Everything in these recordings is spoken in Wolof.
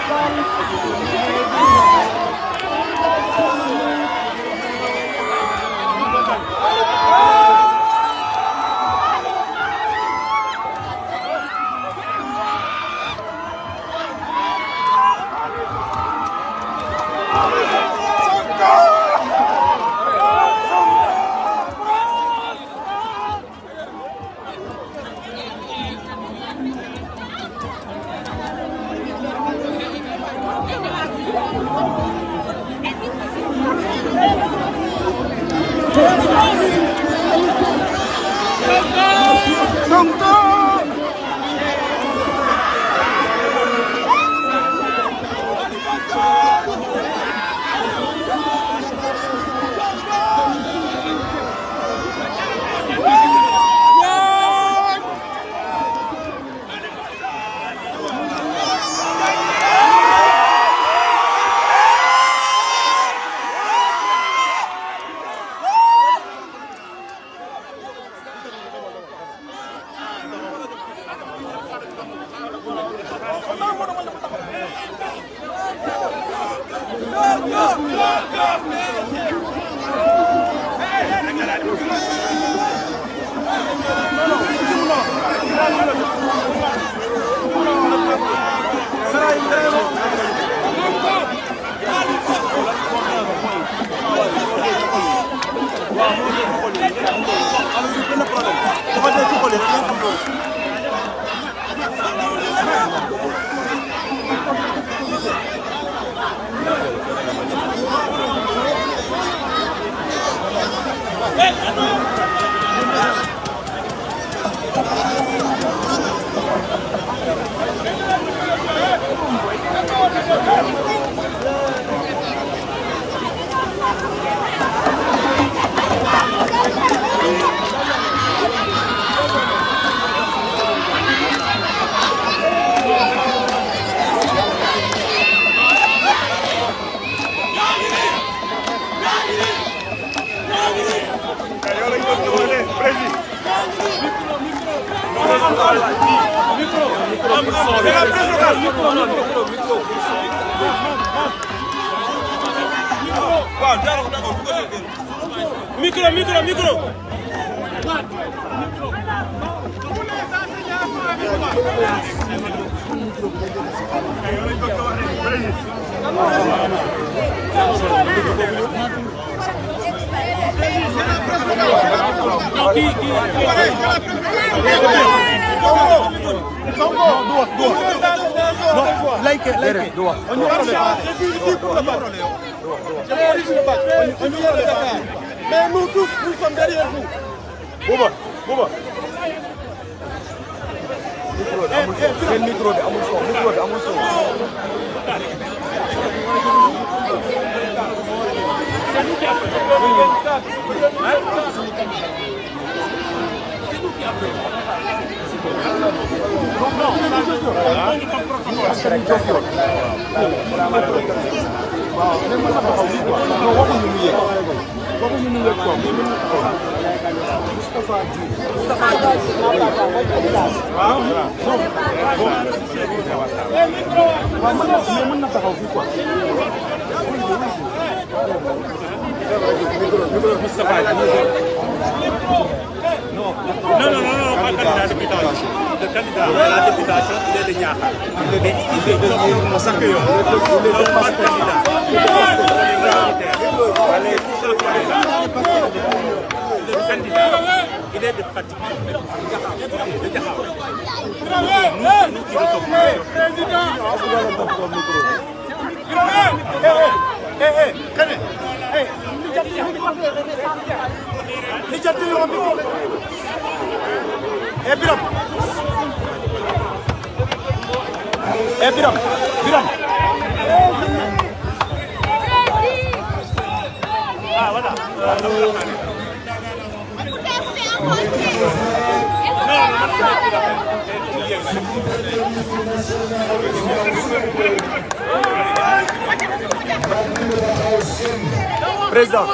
Micro. Dua. Mais nous tous, nous sommes derrière vous. Bouba. Micro bi amul son. Non, pas candidat à députation. Le candidat à la députation, il est de Niakhar. Mais ici, c'est on s'accueille. Pas de candidat. Le candidat, il est de Fatick. Nous qui Biram. Ah, voilà. Président.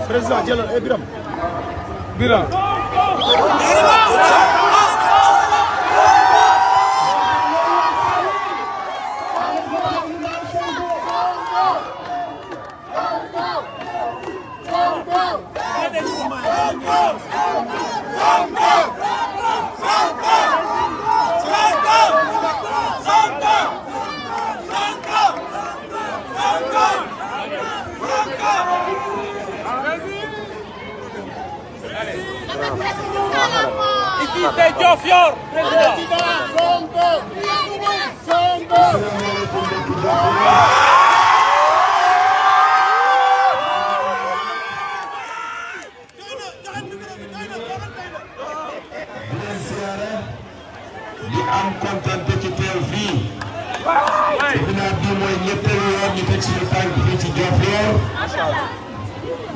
Président jëlal Biram Biram Ici c'est Diofior, président. di am kontaan ci teew fii. tribunal bi mooy ñetteelu yoon ñu teg suñu tànk fii ci Diofior.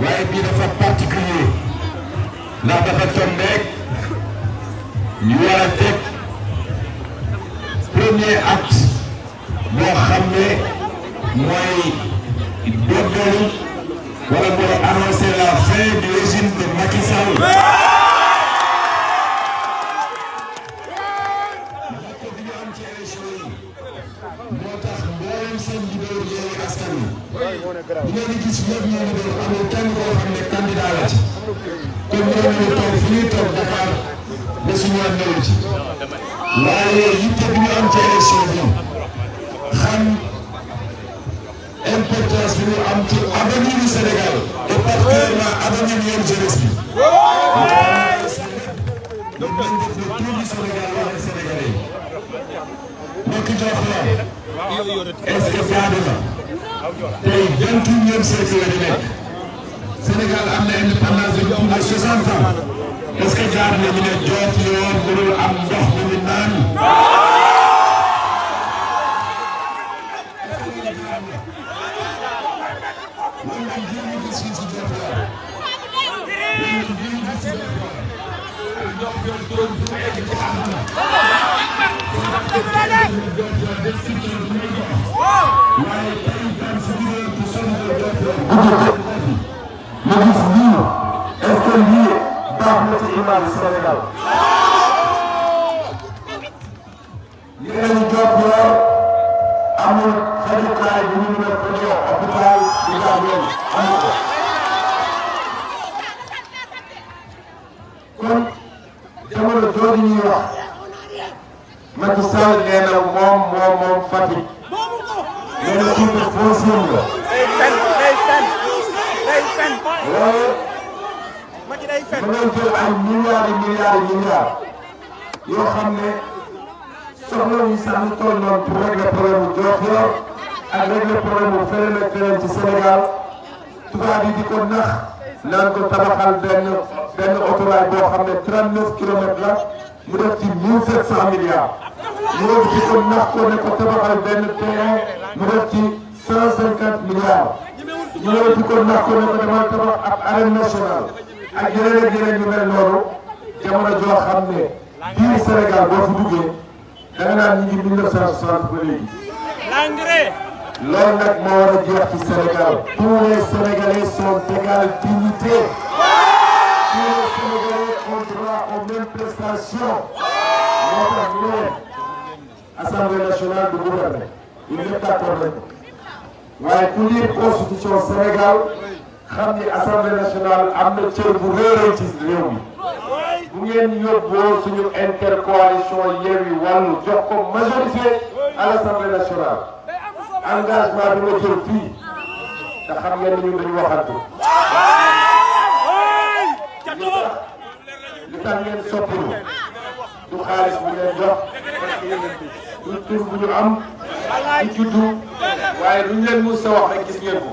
waaye bii dafa particulier ndax dafa tombeek ñu war a teg premier acte boo xam ne mooy doggali wala mooy annoncer la fin du régime de Macky Sall. moo tax mboolem seen leader Yewwi Askan Wi ñu ngi gis ñëpp ñu ngi doon amul kenn koo xam ne candidat la ci kon ñoo ngi toog fi ñuy toog Dakar ba suñu yoon newu ci waaye yitte bi ñu am ci élection bi xam importance bi ñu am ci avenir du Sénégal et particulièrement avenir yéen jeunesse bi. donc dañ def le tour du Sénégal wala Sénégalais yi. mbokk Diofior est-ce que jaadu na tey 21e siècle la ñu nekk Sénégal am na indépendance de plus de 60 ans est-ce que jaadu na ñu ne Diofior mënul am ndox mi ñu naan. est-ce que lii baax na ci image Sénégal. li ngeen Diofior amul fajukaay bu ñu mën a fajoo hôpital bi Gambien amul ko. kon jamono jooju ñuy wax Macky Sall nee na moom Fatick nee na titre foncier la. mën nañ jël ay milliards yoo xam ne soxla wu sax ñu toll noonu pour régler problème mu Diofior ak régler problème mu feneen ak feneen ci Sénégal tubaab yi di ko nax naan ko tabaxal benn autorail boo xam ne 39 kilomètres la mu def ci 1700 milliards. ñu di ko nax ko ne ko tabaxal benn terrain mu def ci 150 milliards. ñu di ko nax ko ne ko demal tabax ab arène nationale. ak yeneen yu mel noonu jamono joo xam ne biir Sénégal boo fi duggee da nga naan ñu ngi 1960 ba léegi. loolu nag moo war a jeex ci Sénégal. tous les Sénégalais sont d'égale dignité. tous les Sénégalais ont droit aux mêmes prestations. moo tax ñu ne Assemblée nationale du gouvernement. il n'est d'accord nañ ko. waaye ku lire constitution Sénégal. xam ni Assemblée nationale am na cër bu réeréy ci réew mi bu ngeen yóbboo suñu intercoalition Yewwi Wallu jox ko majorité à l'Assemblée nationale engagement bi ma jël fii te xam ngeen ni ñun dañu waxante li tax ngeen soppilu du xaalis bu ngeen jox du tur bu ñu am du juddu waaye lu ñu leen mës a wax rek gis ngeen ko.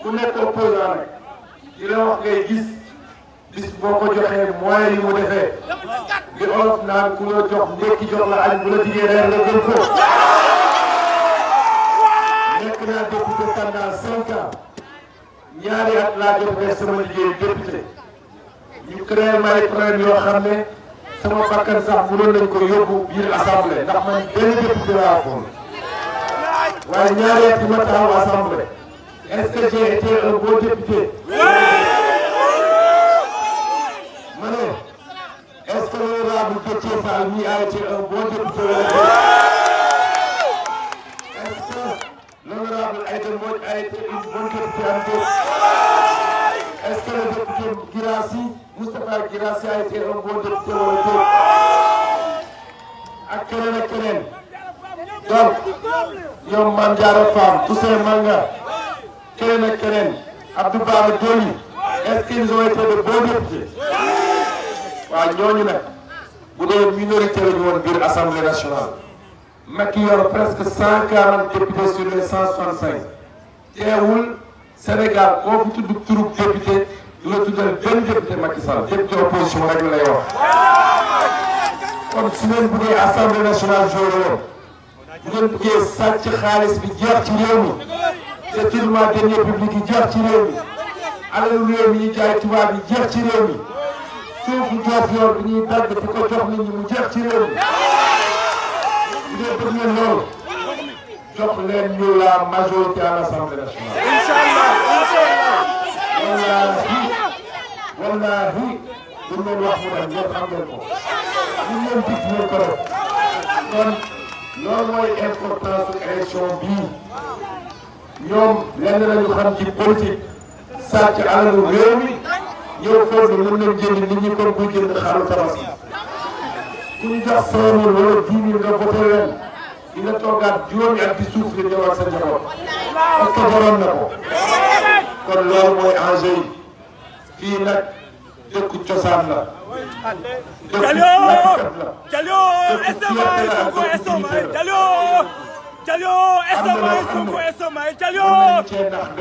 ku nekk opposant rek di la wax ngay gis bis boo ko joxee moyen yi mu defee li olof naan ku la jox ndekki jox la añ bu la diggee reer nga jël ko. nekk naa député pendant 5 ans ñaari at laa jot def sama liggéey député ñu créé may problème yoo xam ne sama bakkan sax mënoon nañ ko yóbbu biir assemblée ndax man benn député laa xool waaye ñaari at yi ma taxaw assemblée est-ce que j'ai été un bon député? ma ne est-ce que l'honorable Déthié Fall mi a été un bon député wala est-ce que l'honorable Aïda Mbodj a été une bonne députée? Est-ce que le député Guirassy, Moustapha Guirassy a été un bon député wala ak keneen ak keneen donc ñoom Mame Diarra Fam Toussaint Manga keneen ak keneen Abdou Bara Dolly est-ce qu'ils ont été de bons députés? waaw ñooñu nag bu dee minorité la ñu woon biir assemblée nationale Macky yor presque 140 députés sur les 165 teewul Sénégal koo fi tudd turu député du la tuddal benn député Macky Sall député opposition rek la lay wax. kon su ngeen bëggee assemblée nationale joué bu ngeen bëggee sàcc xaalis bi jeex ci réew mi détournement de deniers publics yi jeex ci réew mi alalu réew mi ñuy jaay tubaab yi jeex ci réew mi suufu Diofior bi ñuy dagg di ko jox nit ñi mu jeex ci réew mi bu dee bëgg ngeen loolu jox leen ñu la majorité à l'Assemblée nationale. wallaahi bu ñu leen wax mu dem ngeen xam ngeen ko ñu leen dig ngeen ko def kon loolu mooy importance su élection bii ñoom lenn lañu xam ci politique sàcc alalu réew mi ñëw foofu mën nañ jënd nit ñi comme bu jënd xaru tabaski ku ñu jox 100 000 wala 10 000 nga voté leen dina toogaat juróomi at di suuf li ñëwaat sa njaboot parce que waroon na ko kon loolu mooy enjeu yi fii nag dëkku cosaan la. Jalio Jalio Estomay Sonko Estomay Jalio Jalio Estomay Sonko Estomay Jalio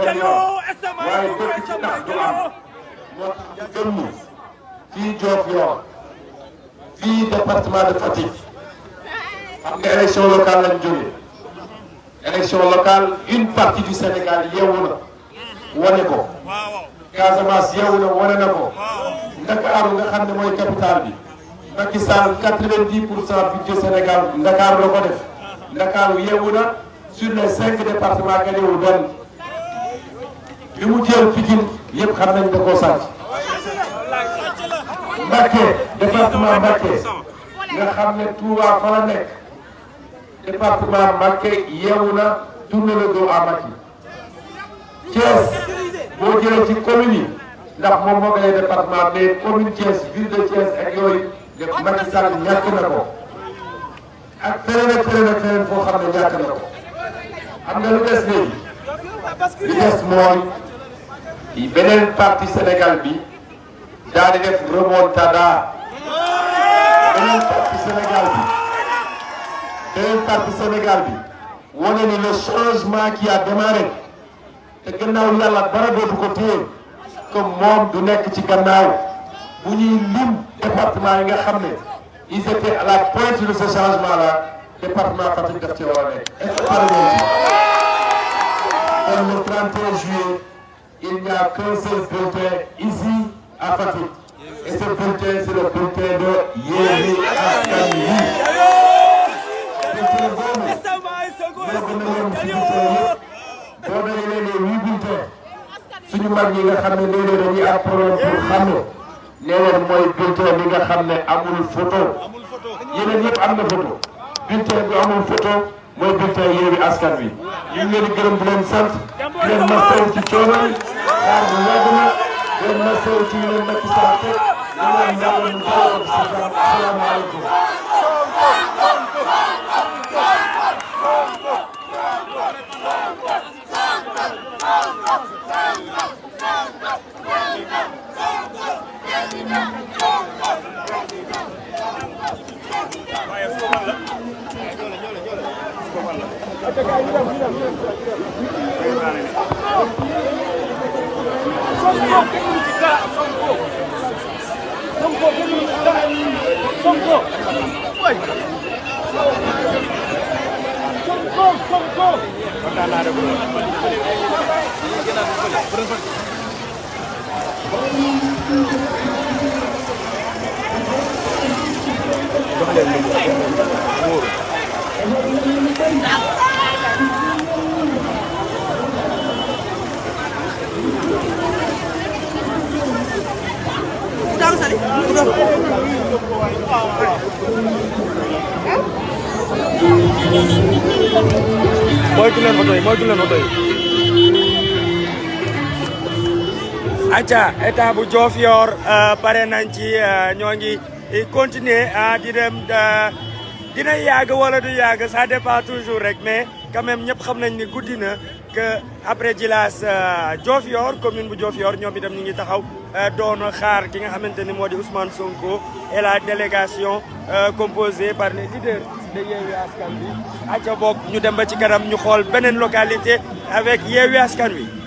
Jalio Estomay Sonko Estomay Jalio moo tax gëm ni fii Diofior fii département de Fatick xam nga élection locale lañ jógee élection locale une partie du Sénégal yeewu na wane ko Casamance yeewu na wane na ko Ndakaaru nga xam ne mooy capitale bi Macky Sall 90% budget Sénégal Ndakaaru la ko def Ndakaaru yeewu na sur les 5 départements nga yeewu benn bi mu jël Pikine yëpp xam nañ da koo sàcc Mbacké département Mbacké nga xam ne Touba fa la nekk département Mbacké yeewu na tourné le dos à Macky Thiès boo jëlee ci commune yi ndax moom moo gagné département mais commune Thiès ville de Thiès ak yooyu Macky Sall ñàkk na ko ak feneen ak feneen ak feneen foo xam ne ñàkk na ko xam nga lu des léegi li des mooy beneen parti Sénégal bi daal di def remontada beneen parti Sénégal bi wane ni le changement qui a démarré te gannaaw yàlla dara dootu ko téye comme moom du nekk ci gannaaw bu ñuy lim département yi nga xam ne ils étaient à la pointe de ce changement là département Fatick daf ci war a nekk. est-ce que pare ngeen ci le 31 juillet il n'y a qu'un seul bulletin ici à Fatick et ce bulletin c'est le bulletin de Yewwi Askan Wi. bulletin boobu nekk na leen ci bulletin yëpp. boo dajalee les 8 bulletins suñu mag yi nga xam ne léeg-léeg dañuy am problème pour xam ne nee leen mooy bulletin bi nga xam ne amul photo yeneen yëpp am na photo bulletin bi amul photo mooy bulletin Yewwi Askan Wi ñu ngi leen di gërëm di leen sant di leen masawu ci coono yi xaar bu yàgg na di leen masawu ci leen Macky Sall teg di leen yàlla mu jàll ko ci jàmm asalaamaaleykum. moytu leen oto yi moytu leen oto yi. acca état bu Diofior pare nañ ci ñoo ngi continuer di dem dina yàgg wala du yàgg ça dépend toujours rek mais quand même ñëpp xam nañ ni guddi na que après Djilass Diofior commune bu Diofior ñoom itam ñu ngi taxaw doon xaar ki nga xamante ni moo di Ousmane Sonko et la délégation composée par les leaders de Yewwi Askan Wi acca bokk ñu dem ba ci kanam ñu xool beneen localité avec Yewwi Askan Wi.